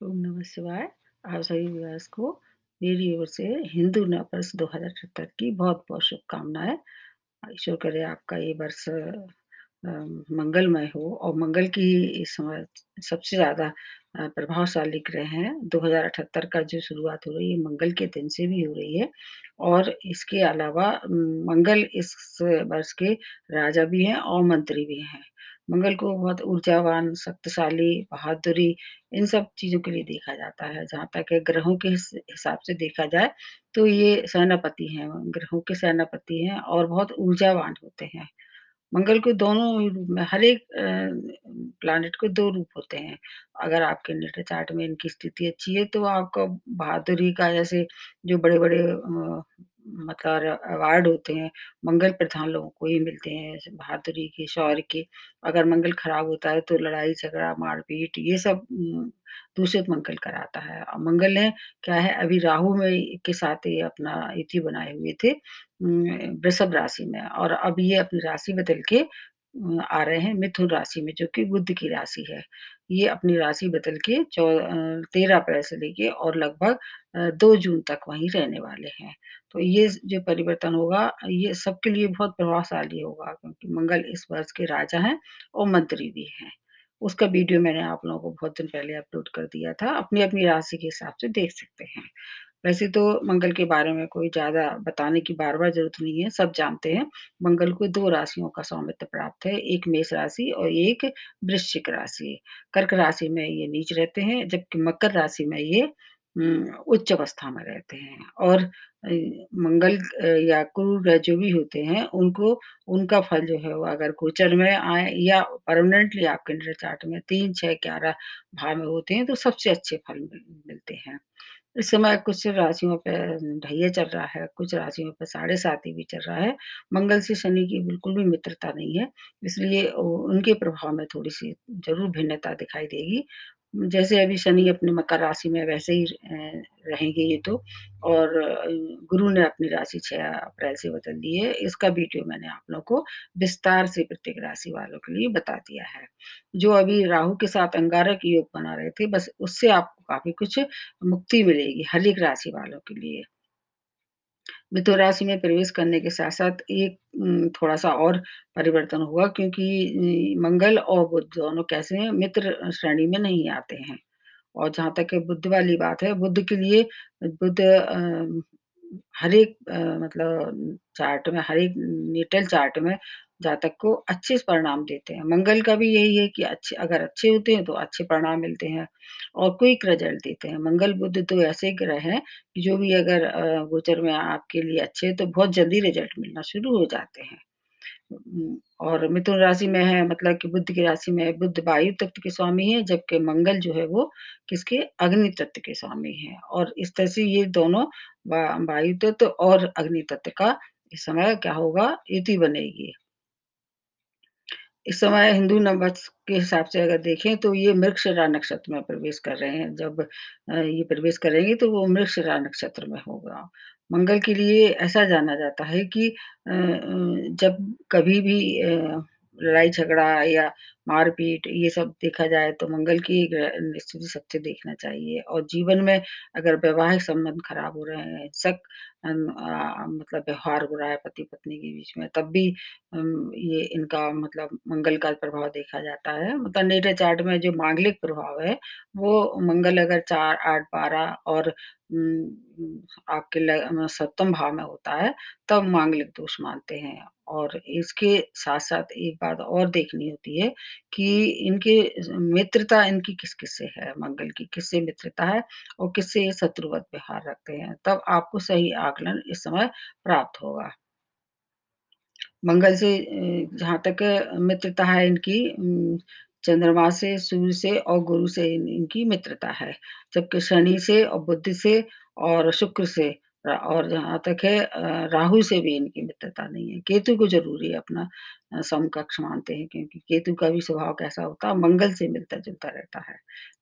ओम नमः शिवाय। आप सभी व्यूअर्स को मेरी ओर से हिंदू नववर्ष 2078 की बहुत-बहुत शुभकामनाएँ। ईश्वर करे आपका ये वर्ष मंगलमय हो और मंगल की इस समय सबसे ज़्यादा प्रभावशाली ग्रह हैं। 2078 का जो शुरुआत हो रही है मंगल के दिन से भी हो रही है और इसके अलावा मंगल इस वर्ष के राजा भी हैं और मंत्री भी हैं। मंगल को बहुत ऊर्जावान, शक्तिशाली, बहादुरी इन सब चीज़ों के लिए देखा जाता है। जहाँ तक है ग्रहों के हिसाब से देखा जाए तो ये सेनापति हैं, ग्रहों के सेनापति हैं और बहुत ऊर्जावान होते हैं। मंगल को दोनों ही रूप में हर एक प्लैनेट को 2 रूप होते हैं। अगर आपके नेटल चार्ट में इनकी स्थिति अच्छी है तो आपको बहादुरी का जैसे जो बड़े-बड़े मतलब अवार्ड होते हैं, मंगल प्रधान लोगों को ही मिलते हैं, जैसे बहादुरी के, शौर्य के। अगर मंगल खराब होता है तो लड़ाई-झगड़ा, मारपीट ये सब दूषित मंगल कराता है। मंगल ने क्या है अभी राहु में के साथ ये अपना युति बनाए हुए थे वृषभ राशि में और अब ये अपनी राशि बदल के आ रहे हैं मिथुन राशि में जो कि बुध की राशि है। ये अपनी राशि बदल के 13 अप्रैल से लेके और लगभग 2 जून तक वहीं रहने वाले हैं। तो ये जो परिवर्तन होगा ये सबके लिए बहुत प्रभावशाली होगा क्योंकि मंगल इस वर्ष के राजा हैं और मंत्री भी हैं। उसका वीडियो मैंने आप लोगों को बहुत दिन पहले अपलोड कर दिया था। अपनी-अपनी राशि के हिसाब से देख सकते हैं। वैसे तो मंगल के बारे में कोई ज़्यादा बताने की बार-बार ज़रूरत नहीं है, सब जानते हैं। मंगल को 2 राशियों का स्वामित्व प्राप्त है, एक मेष राशि और एक वृश्चिक राशि। कर्क राशि में ये नीच रहते हैं, जबकि मकर राशि में ये उच्च अवस्था में रहते हैं और मंगल या क्रूर ग्रह जो भी होते हैं, उनको उनका फल जो है वो अगर गोचर में आए या परमानेंटली आपके नेटल चार्ट में 3, 6, 11 भाव में होते हैं, तो सबसे अच्छे फल मिलते हैं। इस समय कुछ राशियों पे ढैया चल रहा है, कुछ राशियों पे साढ़े 7 भी चल रहा है। मंगल से शनि की बिल्कुल भी मित्रता नहीं है, इसलिए उनके प्रभाव में थोड़ी-सी ज़रूर भिन्नता दिखाई देगी। जैसे अभी शनि अपनी मकर राशि में वैसे ही रहेंगे ये तो और गुरु ने अपनी राशि 6 अप्रैल से बदल दी है। इसका वीडियो मैंने आप लोगों को विस्तार से प्रत्येक राशि वालों के लिए बता दिया है। जो अभी राहु के साथ अंगारक योग बना रहे थे, बस उससे आपको काफ़ी कुछ मुक्ति मिलेगी हर एक राशि वालों के लिए। मिथुन राशि में प्रवेश करने के साथ-साथ एक थोड़ा-सा और परिवर्तन हुआ क्योंकि मंगल और बुध दोनों कैसे हैं मित्र श्रेणी में नहीं आते हैं। और जहाँ तक है बुध वाली बात है, बुध के लिए बुध हर एक मतलब चार्ट में हर एक नेटल चार्ट में जातक को अच्छे परिणाम देते हैं। मंगल का भी यही है कि अच्छे अगर अच्छे होते हैं तो अच्छे परिणाम मिलते हैं और क्विक रिजल्ट देते हैं। मंगल, बुध तो ऐसे ग्रह हैं कि जो भी अगर गोचर में आपके लिए अच्छे हैं तो बहुत जल्दी रिजल्ट मिलना शुरू हो जाते हैं। और मिथुन राशि में है मतलब कि बुध की राशि में है, बुध वायु तत्व के स्वामी हैं, जबकि मंगल जो है वो किसके अग्नि तत्व के स्वामी हैं और इस तरह से ये दोनों वायु तत्व और अग्नि तत्व का इस समय क्या होगा युति बनेगी। इस समय हिंदू नववर्ष के हिसाब से अगर देखें तो ये मृगशिरा नक्षत्र में प्रवेश कर रहे हैं। जब ये प्रवेश करेंगे तो वो मृगशिरा नक्षत्र में होगा। मंगल के लिए ऐसा जाना जाता है कि जब कभी भी लड़ाई-झगड़ा या मार-पीट ये सब देखा जाए तो मंगल की स्थिति सबसे देखना चाहिए और जीवन में अगर वैवाहिक संबंध खराब हो रहे हैं, मतलब व्यवहार हो रहा है पति-पत्नी के बीच में तब भी ये इनका मतलब मंगल का प्रभाव देखा जाता है। मतलब नेटल चार्ट में जो मांगलिक प्रभाव है, वो मंगल अगर 4, 8, 12 और आपके सप्तम भाव में होता है, तब मांगलिक दोष मानते हैं। और इसके साथ-साथ एक बात और देखनी होती है कि इनके मित्रता इनकी किस-किस से है, मंगल की किससे मित्रता है और किससे ये शत्रुवत व्यवहार रखते हैं, तब आपको सही आकलन इस समय प्राप्त होगा। मंगल से जहाँ तक मित्रता है इनकी चंद्रमा से, सूर्य से और गुरु से इनकी मित्रता है। जबकि शनि से और बुध से और शुक्र से और जहाँ तक है राहु से भी इनकी मित्रता नहीं है। केतु को ज़रूरी है अपना समकक्ष मानते हैं क्योंकि केतु का भी स्वभाव कैसा होता है, मंगल से मिलता-जुलता रहता है।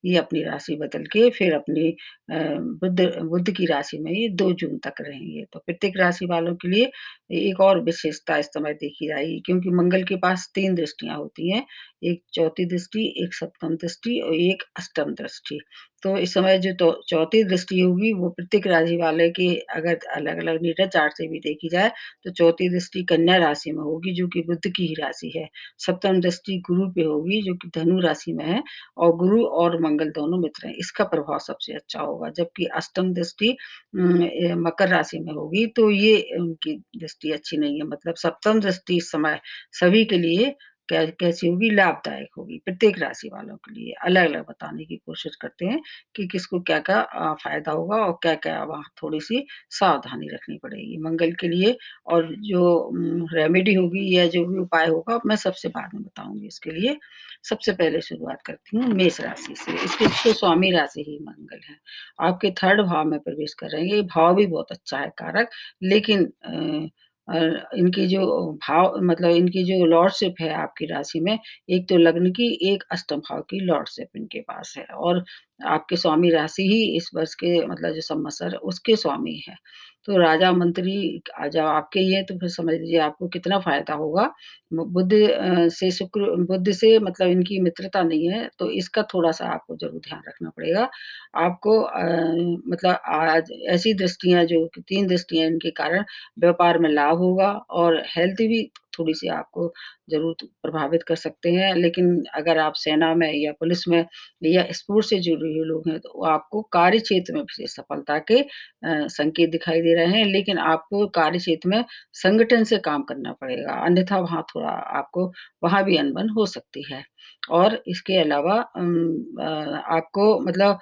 ये अपनी राशि बदल के फिर अपनी बुध बुध की राशि में ये 2 जून तक रहेंगे। तो प्रत्येक राशि वालों के लिए एक और विशेषता इस समय देखी जाएगी क्योंकि मंगल के पास 3 दृष्टियाँ होती हैं, एक चौथी दृष्टि, एक सप्तम दृष्टि और एक अष्टम दृष्टि। तो इस समय जो तो चौथी दृष्टि होगी वो प्रत्येक राशि वाले की अगर अलग-अलग नेटा चार्ट से भी देखी जाए तो चौथी दृष्टि कन्या राशि में होगी जो कि बुध की ही राशि है। सप्तम दृष्टि गुरु पे होगी जो कि धनु राशि में है और गुरु और मंगल दोनों मित्र हैं, इसका प्रभाव सबसे अच्छा होगा। जबकि अष्टम दृष्टि मकर राशि में होगी तो ये उनकी दृष्टि अच्छी नहीं है। मतलब सप्तम दृष्टि इस समय सभी के लिए कैसी होगी लाभदायक होगी, प्रत्येक राशि वालों के लिए अलग-अलग बताने की कोशिश करते हैं कि किसको क्या-क्या फ़ायदा होगा और क्या-क्या वहाँ थोड़ी-सी सावधानी रखनी पड़ेगी मंगल के लिए। और जो रेमेडी होगी या जो भी उपाय होगा मैं सबसे बाद में बताऊँगी इसके लिए। सबसे पहले शुरुआत करती हूँ मेष राशि से, इसकी तो स्वामी राशि ही मंगल है। आपके 3rd भाव में प्रवेश कर रहे हैं, ये भाव भी बहुत अच्छा है कारक लेकिन इनकी जो भाव मतलब इनकी जो लॉर्डशिप है आपकी राशि में, एक तो लग्न की, एक अष्टम भाव की लॉर्डशिप इनके पास है और आपके स्वामी राशि ही इस वर्ष के मतलब जो संवत्सर है उसके स्वामी है। तो राजा मंत्री जब आपके ही हैं तो फिर समझ लीजिए आपको कितना फ़ायदा होगा। बुध से शुक्र बुध से मतलब इनकी मित्रता नहीं है, तो इसका थोड़ा-सा आपको ज़रूर ध्यान रखना पड़ेगा। आपको मतलब आज ऐसी दृष्टियाँ जो कि 3 दृष्टियाँ इनके कारण व्यापार में लाभ होगा और हेल्थ भी थोड़ी-सी आपको ज़रूर प्रभावित कर सकते हैं। लेकिन अगर आप सेना में या पुलिस में या स्पोर्ट्स से जुड़े हुए लोग हैं, तो आपको कार्य क्षेत्र में विशेष सफलता के संकेत दिखाई दे रहे हैं। लेकिन आपको कार्य क्षेत्र में संगठन से काम करना पड़ेगा, अन्यथा वहाँ थोड़ा आपको वहाँ भी अनबन हो सकती है। और इसके अलावा आपको मतलब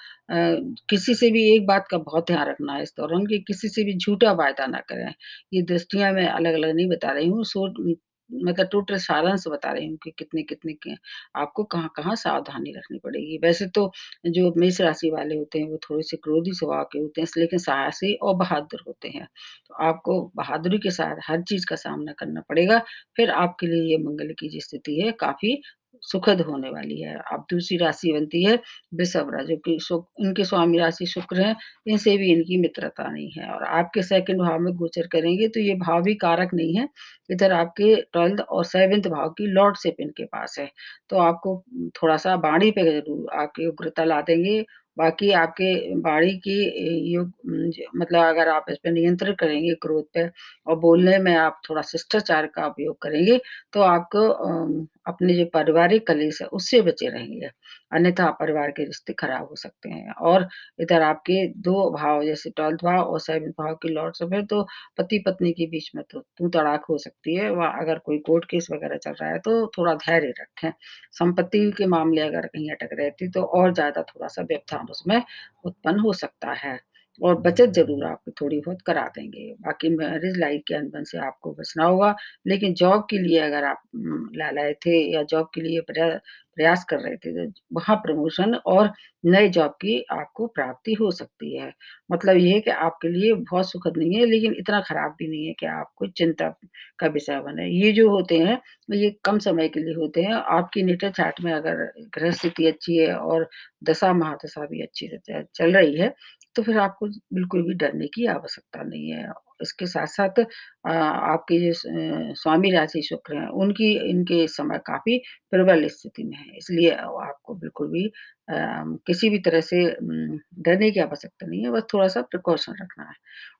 किसी से भी एक बात का बहुत ध्यान रखना है इस दौरान कि किसी से भी झूठा वायदा ना करें। ये दृष्टियाँ मैं अलग-अलग नहीं बता रही हूँ, मतलब टोटल सारांश बता रही हूँ कि कितने-कितने के आपको कहाँ-कहाँ सावधानी रखनी पड़ेगी। वैसे तो जो मेष राशि वाले होते हैं, वो थोड़े-से क्रोधी स्वभाव के होते हैं, लेकिन साहसी और बहादुर होते हैं। तो आपको बहादुरी के साथ हर चीज़ का सामना करना पड़ेगा, फिर आपके लिए ये मंगल की जो स्थिति है, काफ़ी सुखद होने वाली है। अब दूसरी राशि बनती है वृषभ राशि जो कि इनके स्वामी राशि शुक्र हैं, इनसे भी इनकी मित्रता नहीं है और आपके 2nd भाव में गोचर करेंगे, तो ये भाव भी कारक नहीं है। इधर आपके 12th और 7th भाव की लॉर्डशिप इनके पास है। तो आपको थोड़ा-सा वाणी पे ज़रूर आपकी उग्रता ला देंगे। बाकी आपके वाणी की योग ज मतलब अगर आप इस पे नियंत्रण करेंगे क्रोध पे और बोलने में आप थोड़ा शिष्टाचार का उपयोग करेंगे, तो आपको अपने जो पारिवारिक कलेश है, उससे बचे रहेंगे। अन्यथा परिवार के रिश्ते खराब हो सकते हैं और इधर आपके 2 भाव जैसे 12th भाव और 7th भाव की लॉर्डशिप है, तो पति-पत्नी के बीच में तो तू-तड़ाक हो सकती है व अगर कोई कोर्ट केस वगैरह चल रहा है तो थोड़ा धैर्य रखें। संपत्ति के मामले अगर कहीं अटक रहे थे तो और ज़्यादा थोड़ा-सा व्यवधान उसमें उत्पन्न हो सकता है और बचत ज़रूर आप थोड़ी बहुत करा देंगे। बाकी मैरिज लाइफ के अनबन से आपको बचना होगा, लेकिन जॉब के लिए अगर आप लालाए थे या जॉब के लिए प्रयास कर रहे थे, तो वहाँ प्रमोशन और नए जॉब की आपको प्राप्ति हो सकती है। मतलब ये है कि आपके लिए बहुत सुखद नहीं है, लेकिन इतना खराब भी नहीं है कि आपको चिंता का विषय बने। ये जो होते हैं, ये कम समय के लिए होते हैं। आपकी नेटल चार्ट में अगर ग्रह स्थिति अच्छी है और दशा महादशा भी अच्छी से चल रही है, तो फिर आपको बिल्कुल भी डरने की आवश्यकता नहीं है। इसके साथ-साथ आपके जो स्वामी राशि शुक्र हैं, उनकी इनके इस समय काफ़ी प्रबल स्थिति में है। इसलिए आपको बिल्कुल भी किसी भी तरह से डरने की आवश्यकता नहीं है, बस थोड़ा-सा प्रिकॉशन रखना है।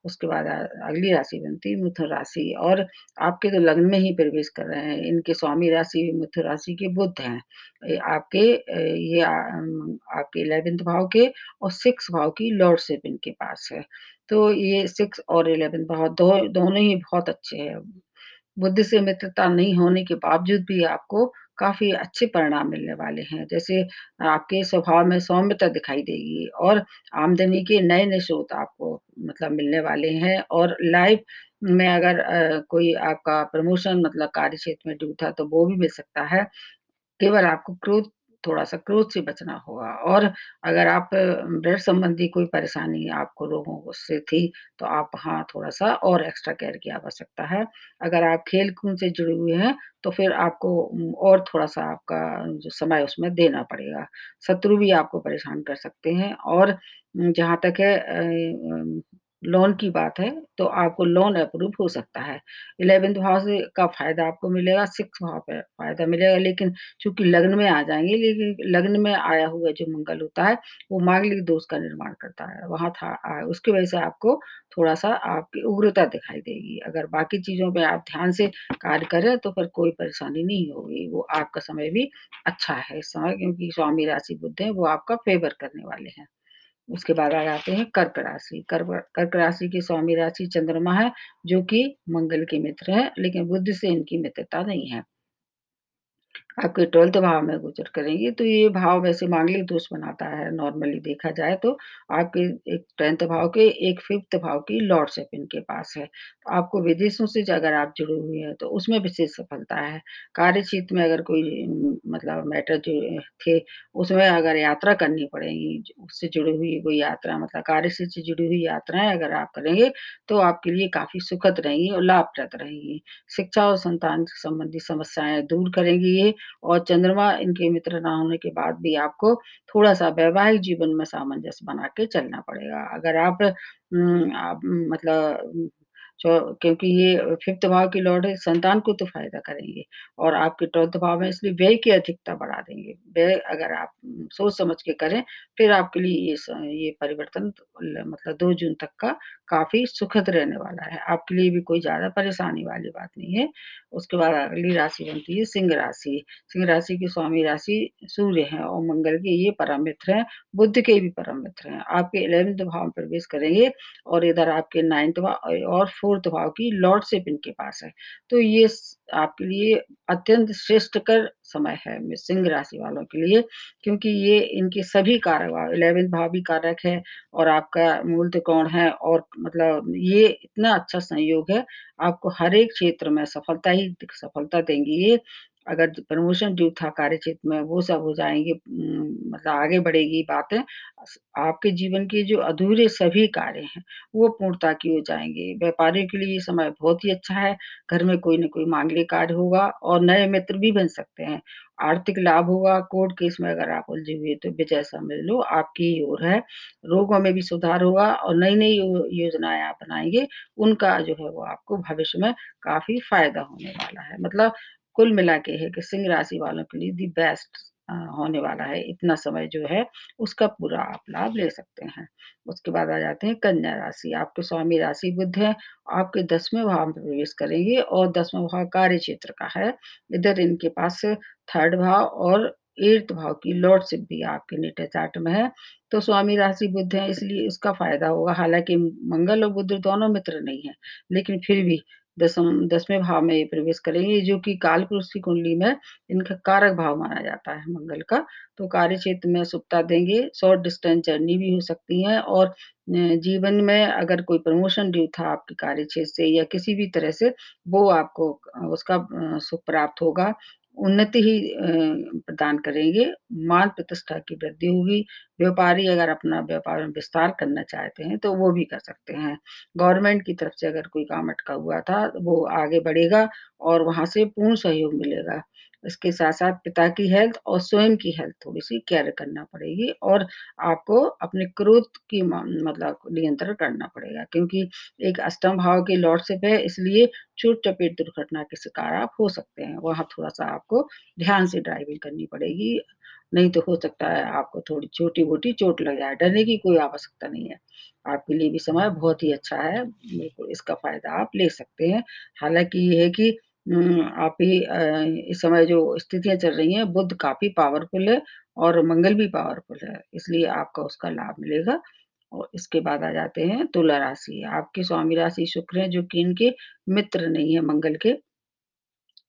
उसके बाद अगली राशि बनती है मिथुन राशि और आपके तो लग्न में ही प्रवेश कर रहे हैं। इनके स्वामी राशि मिथुन राशि के बुध हैं। आपके 11th भाव के और 6th भाव की लॉर्डशिप इनके पास है। तो ये 6 और 11 भाव दोनों ही बहुत अच्छे हैं। बुद्धि से मित्रता नहीं होने के बावजूद भी आपको काफ़ी अच्छे परिणाम मिलने वाले हैं। जैसे आपके स्वभाव में सौम्यता दिखाई देगी और आमदनी के नए-नए स्रोत आपको मतलब मिलने वाले हैं और लाइफ में अगर कोई आपका प्रमोशन मतलब कार्य क्षेत्र में ड्यू था, तो वो भी मिल सकता है। केवल आपको क्रोध थोड़ा-सा क्रोध से बचना होगा और अगर आप ब्लड संबंधी कोई परेशानी आपको रोगों को से थी, तो आप वहाँ थोड़ा-सा और एक्स्ट्रा केयर की आवश्यकता है। अगर आप खेल-कूद से जुड़े हुए हैं, तो फिर आपको और थोड़ा-सा आपका जो समय उसमें देना पड़ेगा। शत्रु भी आपको परेशान कर सकते हैं और जहाँ तक है लोन की बात है, तो आपको लोन अप्रूव हो सकता है। 11th भाव से का फ़ायदा आपको मिलेगा, 6th भाव पे फ़ायदा मिलेगा, लेकिन चूँकि लग्न में आ जाएँगे, लेकिन लग्न में आया हुआ जो मंगल होता है, वो मांगलिक दोष का निर्माण करता है। वहाँ था उसकी वजह से आपको थोड़ा-सा आपकी उग्रता दिखाई देगी। अगर बाकी चीज़ों पे आप ध्यान से कार्य करें, तो फिर कोई परेशानी नहीं होगी। वो आपका समय भी अच्छा है इस समय क्योंकि स्वामी राशि बुध है, वो आपका फ़ेवर करने वाले हैं। उसके बाद आ जाते हैं कर्क राशि। कर्क राशि की स्वामी राशि चंद्रमा है, जो कि मंगल के मित्र हैं, लेकिन बुध से इनकी मित्रता नहीं है। आपके 12th भाव में गोचर करेंगी, तो ये भाव वैसे मांगलिक दोष बनाता है नॉर्मली देखा जाए तो। आपके एक 10th भाव के, एक 5th भाव की लॉर्डशिप इनके पास है। तो आपको विदेशों से अगर आप जुड़े हुए हैं, तो उसमें विशेष सफलता है। कार्यक्षेत्र में अगर कोई मतलब मैटर जो थे, उसमें अगर यात्रा करनी पड़ेगी, उससे जुड़ी हुई कोई यात्रा मतलब कार्यक्षेत्र से जुड़ी हुई यात्राएँ अगर आप करेंगे, तो आपके लिए काफ़ी सुखद रहेंगी और लाभप्रद रहेंगी। शिक्षा और संतान से संबंधी समस्याएँ दूर करेंगी ये और चंद्रमा इनके मित्र ना होने के बाद भी आपको थोड़ा-सा वैवाहिक जीवन में सामंजस्य बना के चलना पड़ेगा। अगर आप मतलब क्योंकि ये 5th भाव की लॉर्ड है, संतान को तो फ़ायदा करेंगे और आपके 12th भाव में इसलिए व्यय की अधिकता बढ़ा देंगे। व्यय अगर आप सोच समझ के करें, फिर आपके लिए ये परिवर्तन मतलब 2 जून तक का काफ़ी सुखद रहने वाला है। आपके लिए भी कोई ज़्यादा परेशानी वाली बात नहीं है। उसके बाद अगली राशि बनती है सिंह राशि। सिंह राशि की स्वामी राशि सूर्य हैं और मंगल के ये परम मित्र हैं, बुध के भी परम मित्र हैं। आपके 11th भाव में प्रवेश करेंगे और इधर आपके 9th भाव और 4th भाव की लॉर्डशिप इनके पास है। तो ये आपके लिए अत्यंत श्रेष्ठकर समय है सिंह राशि वालों के लिए क्योंकि ये इनके सभी कारक भाव 11th भाव भी कारक है और आपका मूल त्रिकोण है और मतलब ये इतना अच्छा संयोग है आपको हर एक क्षेत्र में सफलता देंगी ये। अगर प्रमोशन जो था कार्यक्षेत्र में वो सब हो जाएँगे मतलब आगे बढ़ेगी बातें। आपके जीवन के जो अधूरे सभी कार्य हैं, वो पूर्णता की हो जाएँगे। व्यापारियों के लिए ये समय बहुत ही अच्छा है। घर में कोई न कोई मांगलिक कार्य होगा और नए मित्र भी बन सकते हैं। आर्थिक लाभ होगा, कोर्ट केस में अगर आप उलझे हुए तो विजय समझ लो आपकी ही ओर है। रोगों में भी सुधार होगा और नई-नई योजनाएँ आप बनाएँगे, उनका जो है वो आपको भविष्य में काफ़ी फ़ायदा होने वाला है। मतलब कुल मिला के है कि सिंह राशि वालों के लिए दी बेस्ट होने वाला है। इतना समय जो है उसका पूरा आप लाभ ले सकते हैं। उसके बाद आ जाते हैं कन्या राशि। आपके स्वामी राशि बुध है, आपके 10वें भाव में प्रवेश करेंगे और 10वां भाव कार्यक्षेत्र का है। इधर इनके पास 3rd भाव और 8th भाव की लॉर्डशिप भी आपके नेटा चार्ट में है। तो स्वामी राशि बुध है इसलिए इसका फ़ायदा होगा। हालाँकि मंगल और बुध दोनों मित्र नहीं हैं, लेकिन फिर भी 10वें भाव में ये प्रवेश करेंगे जो कि कालपुरुष की कुंडली में इनका कारक भाव माना जाता है मंगल का। तो कार्यक्षेत्र में शुभता देंगे, शॉर्ट डिस्टेंस जर्नी भी हो सकती है और जीवन में अगर कोई प्रमोशन ड्यू था आपके कार्यक्षेत्र से या किसी भी तरह से वो आपको उसका सुख प्राप्त होगा। उन्नति ही प्रदान करेंगे, मान प्रतिष्ठा की वृद्धि होगी। व्यापारी अगर अपना व्यापार में विस्तार करना चाहते हैं, तो वो भी कर सकते हैं। गवर्नमेंट की तरफ से अगर कोई काम अटका हुआ था, वो आगे बढ़ेगा और वहाँ से पूर्ण सहयोग मिलेगा। इसके साथ-साथ पिता की हेल्थ और स्वयं की हेल्थ थोड़ी-सी केयर करना पड़ेगी और आपको अपने क्रोध की मतलब नियंत्रण करना पड़ेगा क्योंकि एक अष्टम भाव की लॉर्डशिप है, इसलिए चोट-चपेट दुर्घटना के शिकार आप हो सकते हैं। वहाँ थोड़ा-सा आपको ध्यान से ड्राइविंग करनी पड़ेगी, नहीं तो हो सकता है आपको थोड़ी छोटी-मोटी चोट लग जाए। डरने की कोई आवश्यकता नहीं है। आपके लिए भी समय बहुत ही अच्छा है, बिल्कुल इसका फ़ायदा आप ले सकते हैं। हालाँकि ये है कि आप ही इस समय जो स्थितियाँ चल रही हैं, बुध काफ़ी पावरफुल है और मंगल भी पावरफुल है, इसलिए आपको उसका लाभ मिलेगा। और इसके बाद आ जाते हैं तुला राशि। आपकी स्वामी राशि शुक्र है, जो कि इनके मित्र नहीं है मंगल के,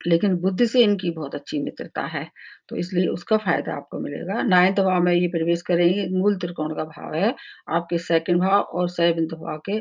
लेकिन बुध से इनकी बहुत अच्छी मित्रता है, तो इसलिए उसका फ़ायदा आपको मिलेगा। 9th भाव में ये प्रवेश करेंगे, मूल त्रिकोण का भाव है, आपके 2nd भाव और 7th भाव के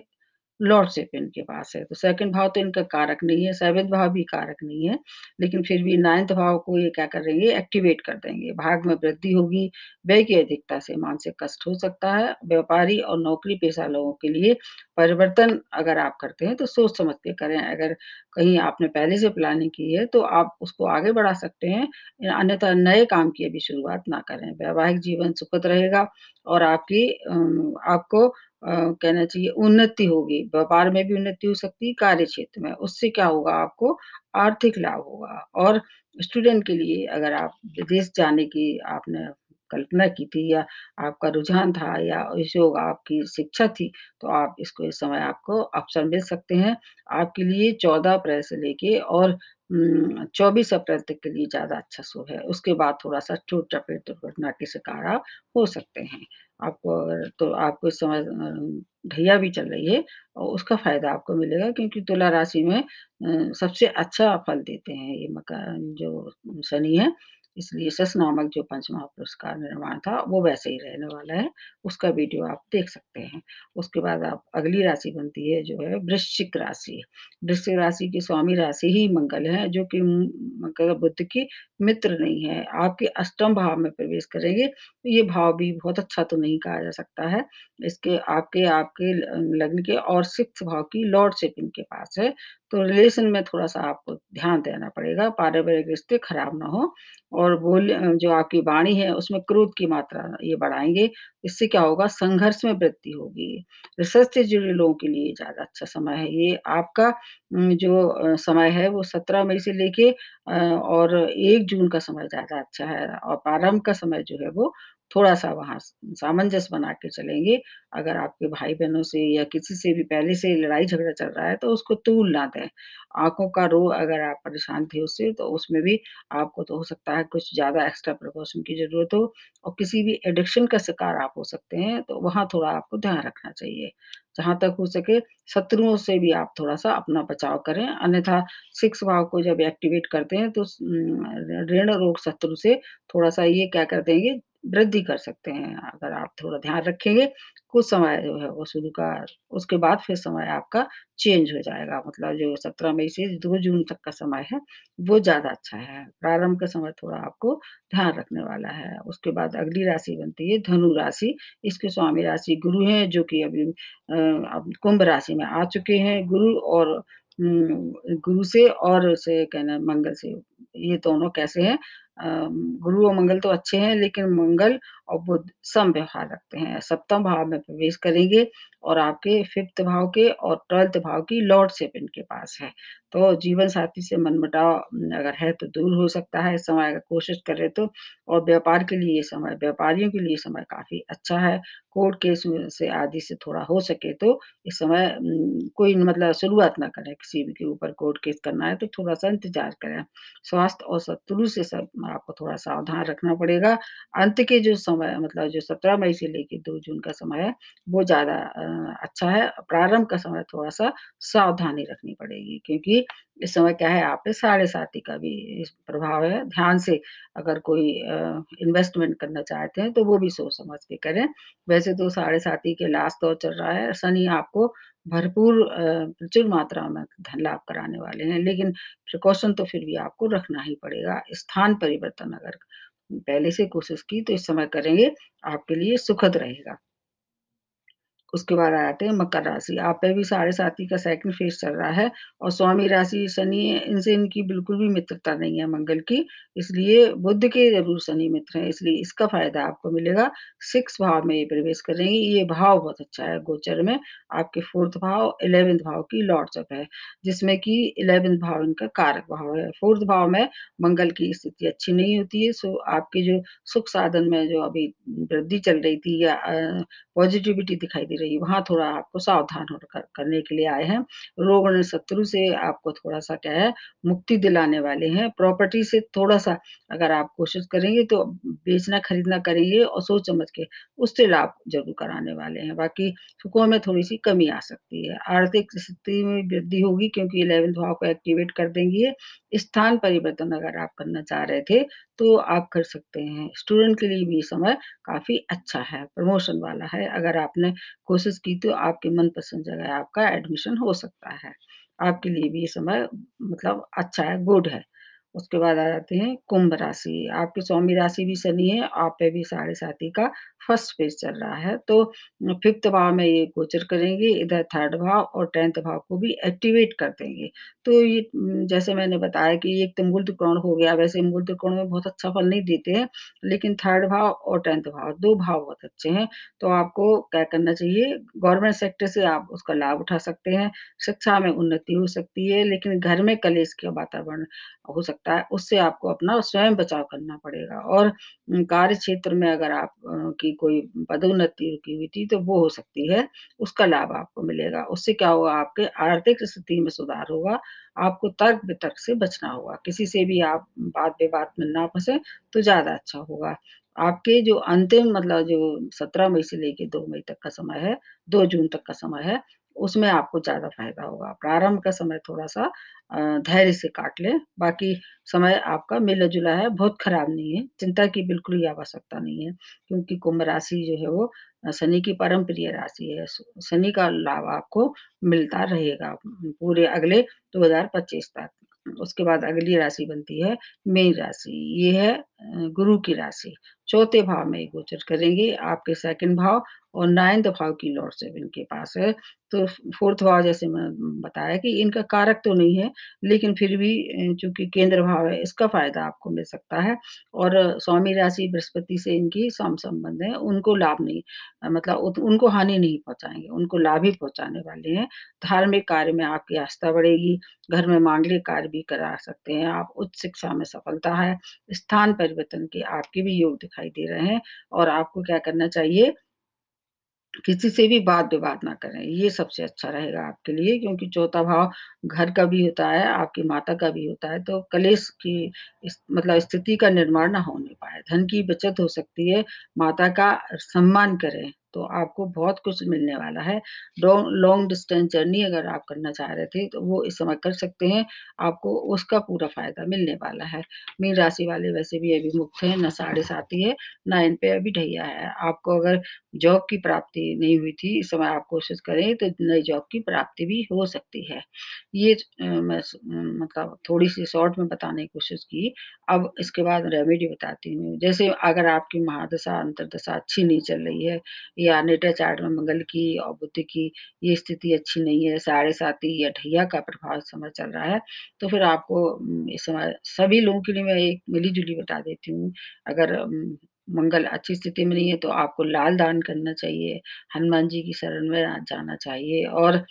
लॉर्ड शिप इनके पास है, तो सेकंड भाव तो इनका कारक नहीं है, 7th भाव भी कारक नहीं है, लेकिन फिर भी 9th भाव को ये क्या करेंगे एक्टिवेट कर देंगे। भाग में वृद्धि होगी, व्यय की अधिकता से मानसिक कष्ट हो सकता है। व्यापारी और नौकरी पेशा लोगों के लिए परिवर्तन अगर आप करते हैं तो सोच समझ के करें। अगर कहीं आपने पहले से प्लानिंग की है तो आप उसको आगे बढ़ा सकते हैं, अन्यथा नए काम की अभी शुरुआत ना करें। वैवाहिक जीवन सुखद रहेगा और आपको कहना चाहिए उन्नति होगी, व्यापार में भी उन्नति हो सकती है, कार्य क्षेत्र में। उससे क्या होगा आपको आर्थिक लाभ होगा और स्टूडेंट के लिए अगर आप विदेश जाने की आपने कल्पना की थी या आपका रुझान था या जो आपकी शिक्षा थी, तो आप इसको इस समय आपको अवसर मिल सकते हैं। आपके लिए 14 अप्रैल से लेके और 24 अप्रैल तक के लिए ज़्यादा अच्छा शुभ है। उसके बाद थोड़ा-सा चोट-चपेट, दुर्घटना के शिकार आप हो सकते हैं। आपको अगर तो आपको इस समय ढैया भी चल रही है और उसका फ़ायदा आपको मिलेगा क्योंकि तुला राशि में सबसे अच्छा फल देते हैं ये जो शनि है, इसलिए शश नामक जो पंचमहापुरुष का निर्माण था, वो वैसे ही रहने वाला है। उसका वीडियो आप देख सकते हैं। उसके बाद आप अगली राशि बनती है जो है वृश्चिक राशि। वृश्चिक राशि की स्वामी राशि ही मंगल है जो कि मंगल बुध की मित्र नहीं है। आपके अष्टम भाव में प्रवेश करेंगे, तो ये भाव भी बहुत अच्छा तो नहीं कहा जा सकता है। इसके आपके आपके लग्न के और 6th भाव की लॉर्डशिप इनके पास है, तो रिलेशन में थोड़ा-सा आपको ध्यान देना पड़ेगा, पारिवारिक रिश्ते खराब ना हो और जो आपकी वाणी है उसमें क्रोध की मात्रा ये बढ़ाएँगे, इससे क्या होगा संघर्ष में वृद्धि होगी। रिसर्च से जुड़े लोगों के लिए ज़्यादा अच्छा समय है ये। आपका जो समय है वो 17 मई से लेके और 1 जून का समय ज़्यादा अच्छा है और प्रारंभ का समय जो है वो थोड़ा-सा वहाँ सामंजस्य बना के चलेंगे। अगर आपके भाई-बहनों से या किसी से भी पहले से लड़ाई-झगड़ा चल रहा है तो उसको तूल ना दें। आँखों का रो अगर आप परेशान थे उससे तो उसमें भी आपको तो हो सकता है कुछ ज़्यादा एक्स्ट्रा प्रिकॉशन की ज़रूरत हो और किसी भी एडिक्शन का शिकार आप हो सकते हैं, तो वहाँ थोड़ा आपको ध्यान रखना चाहिए। जहाँ तक हो सके शत्रुओं से भी आप थोड़ा-सा अपना बचाव करें, अन्यथा 6 भाव को जब एक्टिवेट करते हैं तो ऋण रोग शत्रु से थोड़ा-सा ये क्या कर देंगे, वृद्धि कर सकते हैं। अगर आप थोड़ा ध्यान रखेंगे, कुछ समय जो है वो शुरू का उसके बाद फिर समय आपका चेंज हो जाएगा। मतलब जो 17 मई से 2 जून तक का समय है, वो ज़्यादा अच्छा है। प्रारंभ का समय थोड़ा आपको ध्यान रखने वाला है। उसके बाद अगली राशि बनती है धनु राशि। इसके स्वामी राशि गुरु हैं जो कि अभी अब कुंभ राशि में आ चुके हैं। गुरु से और से कहना मंगल से, ये दोनों कैसे हैं? गुरु और मंगल तो अच्छे हैं लेकिन मंगल और बुध समव्यवहार रखते हैं। सप्तम भाव में प्रवेश करेंगे और आपके 5th भाव के और 12th भाव की लॉर्डशिप इनके पास है। तो जीवन साथी से मनमुटाव अगर है तो दूर हो सकता है इस समय अगर कोशिश करें तो और व्यापार के लिए ये समय व्यापारियों के लिए समय काफ़ी अच्छा है। कोर्ट केस में से आदि से थोड़ा हो सके तो इस समय कोई मतलब शुरुआत ना करें किसी भी के ऊपर कोर्ट केस करना है तो थोड़ा-सा इंतज़ार करें। स्वास्थ्य और शत्रु से सब आपको थोड़ा सावधान रखना पड़ेगा। अंत के जो समय मतलब जो 17 मई से लेके 2 जून का समय है, वो ज़्यादा अच्छा है। प्रारंभ का समय थोड़ा-सा सावधानी रखनी पड़ेगी क्योंकि इस समय क्या है आप पे साढ़े साती का भी इस प्रभाव है। ध्यान से अगर कोई इन्वेस्टमेंट करना चाहते हैं तो वो भी सोच समझ के करें। वैसे तो साढ़े साती के लास्ट दौर चल रहा है, शनि आपको भरपूर प्रचुर मात्रा में धन लाभ कराने वाले हैं, लेकिन प्रिकॉशन तो फिर भी आपको रखना ही पड़ेगा। स्थान परिवर्तन अगर पहले से कोशिश की तो इस समय करेंगे, आपके लिए सुखद रहेगा। उसके बाद आ जाते हैं मकर राशि। आप पे भी साढ़े साती का सेकंड फेज़ चल रहा है और स्वामी राशि शनि है, इनसे इनकी बिल्कुल भी मित्रता नहीं है मंगल की, इसलिए बुध के ज़रूर शनि मित्र हैं, इसलिए इसका फ़ायदा आपको मिलेगा। 6th भाव में ये प्रवेश करेंगे, ये भाव बहुत अच्छा है गोचर में, आपके 4th भाव, 11th भाव की लॉर्डशिप है, जिसमें कि 11th भाव इनका कारक भाव है। 4th भाव में मंगल की स्थिति अच्छी नहीं होती है, सो आपके जो सुख साधन में जो अभी वृद्धि चल रही थी या पॉज़िटिविटी दिखाई दे रही है, वहाँ थोड़ा आपको सावधान हो कर करने के लिए आए हैं। रोग और शत्रु से आपको थोड़ा-सा क्या है, मुक्ति दिलाने वाले हैं। प्रॉपर्टी से थोड़ा-सा अगर आप कोशिश करेंगे तो बेचना-खरीदना करेंगे और सोच समझ के उससे लाभ ज़रूर कराने वाले हैं। बाकी सुखों में थोड़ी-सी कमी आ सकती है। आर्थिक स्थिति में वृद्धि होगी क्योंकि 11th भाव को एक्टिवेट कर देंगी ये, स्थान परिवर्तन अगर आप करना चाह रहे थे, तो आप कर सकते हैं। स्टूडेंट के लिए भी ये समय काफ़ी अच्छा है, प्रमोशन वाला है। अगर आपने कोशिश की तो आपकी मनपसंद जगह आपका एडमिशन हो सकता है। आपके लिए भी ये समय मतलब अच्छा है, गुड है। उसके बाद आ जाते हैं कुंभ राशि। आपकी स्वामी राशि भी शनि है, आप पे भी साढ़े साती का फर्स्ट फेज़ चल रहा है। तो 5th भाव में ये गोचर करेंगे, इधर 3rd भाव और 10th भाव को भी एक्टिवेट कर देंगे। तो ये जैसे मैंने बताया कि एक तो मूल त्रिकोण हो गया, वैसे मूल त्रिकोण में बहुत अच्छा फल नहीं देते हैं, लेकिन 3rd भाव और 10th भाव 2 भाव बहुत अच्छे हैं। तो आपको क्या करना चाहिए, गवर्नमेंट सेक्टर से आप उसका लाभ उठा सकते हैं, शिक्षा में उन्नति हो सकती है, लेकिन घर में कलेश का वातावरण हो सकता है, उससे आपको अपना स्वयं बचाव करना पड़ेगा। और कार्य क्षेत्र में अगर आप की कोई पदोन्नति रुकी हुई थी, तो वो हो सकती है, उसका लाभ आपको मिलेगा। उससे क्या होगा, आपके आर्थिक स्थिति में सुधार होगा, आपको तर्क-वितर्क से बचना होगा। किसी से भी आप वाद-विवाद में ना फँसे, तो ज़्यादा अच्छा होगा। आपके जो अंतिम मतलब जो 17 मई से लेके 2 मई तक का समय है, 2 जून तक का समय है, उसमें आपको ज़्यादा फ़ायदा होगा। प्रारंभ का समय थोड़ा-सा धैर्य से काट लें, बाकी समय आपका मिला-जुला है, बहुत खराब नहीं है, चिंता की बिल्कुल ही आवश्यकता नहीं है, क्योंकि कुंभ राशि जो है वो शनि की परम प्रिय राशि है। शनि का लाभ आपको मिलता रहेगा पूरे अगले 2025 तक। उसके बाद अगली राशि बनती है मीन राशि, ये है गुरु की राशि। चौथे भाव में गोचर करेंगे, आपके 2nd भाव और 9th भाव की लॉर्ड शिव इनके पास है। तो 4th भाव जैसे मैं बताया कि इनका कारक तो नहीं है, लेकिन फिर भी चूँकि केंद्र भाव है, इसका फ़ायदा आपको मिल सकता है। और स्वामी राशि बृहस्पति से इनकी सम-संबंध है, उनको लाभ नहीं मतलब उनको हानि नहीं पहुँचाएँगे, उनको लाभ ही पहुँचाने वाले हैं। धार्मिक कार्य में आपकी आस्था बढ़ेगी, घर में मांगलिक कार्य भी करा सकते हैं आप, उच्च शिक्षा में सफलता है, स्थान परिवर्तन के आपके भी योग दिखाई दे रहे हैं। और आपको क्या करना चाहिए, किसी से भी वाद-विवाद ना करें, ये सबसे अच्छा रहेगा आपके लिए, क्योंकि चौथा भाव घर का भी होता है, आपकी माता का भी होता है, तो कलेश की मतलब स्थिति का निर्माण ना होने पाए। धन की बचत हो सकती है, माता का सम्मान करें, तो आपको बहुत कुछ मिलने वाला है। लॉन्ग डिस्टेंस जर्नी अगर आप करना चाह रहे थे, तो वो इस समय कर सकते हैं, आपको उसका पूरा फ़ायदा मिलने वाला है। मीन राशि वाले वैसे भी अभी मुक्त हैं, ना साढ़े साती है, ना इन पे अभी ढैया है। आपको अगर जॉब की प्राप्ति नहीं हुई थी, इस समय आप कोशिश करें तो नई जॉब की प्राप्ति भी हो सकती है। ये मैं मतलब थोड़ी-सी शॉर्ट में बताने की कोशिश की। अब इसके बाद रेमेडी बताती हूँ। जैसे अगर आपकी महादशा, अंतर्दशा अच्छी नहीं चल रही है, या नेटा चार्ट में मंगल की और बुध की ये स्थिति अच्छी नहीं है, साढ़े साती या ढैया का प्रभाव इस समय चल रहा है, तो फिर आपको इस समय सभी लोगों के लिए मैं एक मिली-जुली बता देती हूँ। अगर मंगल अच्छी स्थिति में नहीं है, तो आपको लाल दान करना चाहिए, हनुमान जी की शरण में जाना चाहिए, और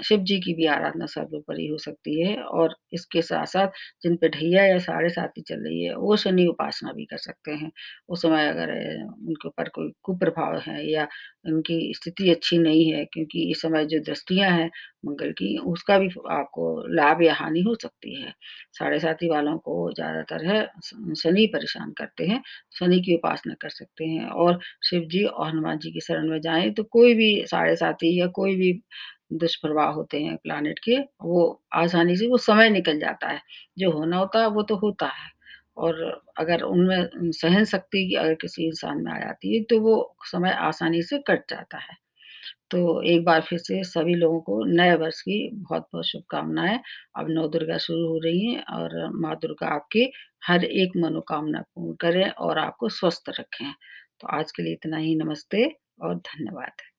शिव जी की भी आराधना सर्वोपरि हो सकती है। और इसके साथ-साथ जिन पे ढैया या साढ़े साती चल रही है, वो शनि उपासना भी कर सकते हैं। उस समय अगर उनके ऊपर कोई कुप्रभाव है या उनकी स्थिति अच्छी नहीं है, क्योंकि इस समय जो दृष्टियाँ हैं मंगल की, उसका भी आपको लाभ या हानि हो सकती है। साढ़े साती वालों को ज़्यादातर है शनि परेशान करते हैं, शनि की उपासना कर सकते हैं, और शिव जी और हनुमान जी की शरण में जाएँ, तो कोई भी साढ़े साती या कोई भी दुष्प्रभाव होते हैं प्लैनेट के, वो आसानी से वो समय निकल जाता है। जो होना होता है, वो तो होता है। और अगर उनमें सहन शक्ति की अगर किसी इंसान में आ जाती है, तो वो समय आसानी से कट जाता है। तो एक बार फिर से सभी लोगों को नए वर्ष की बहुत-बहुत शुभकामनाएँ। अब नवदुर्गा शुरू हो रही हैं, और माँ दुर्गा आपकी हर एक मनोकामना पूर्ण करें और आपको स्वस्थ रखें। तो आज के लिए इतना ही, नमस्ते और धन्यवाद।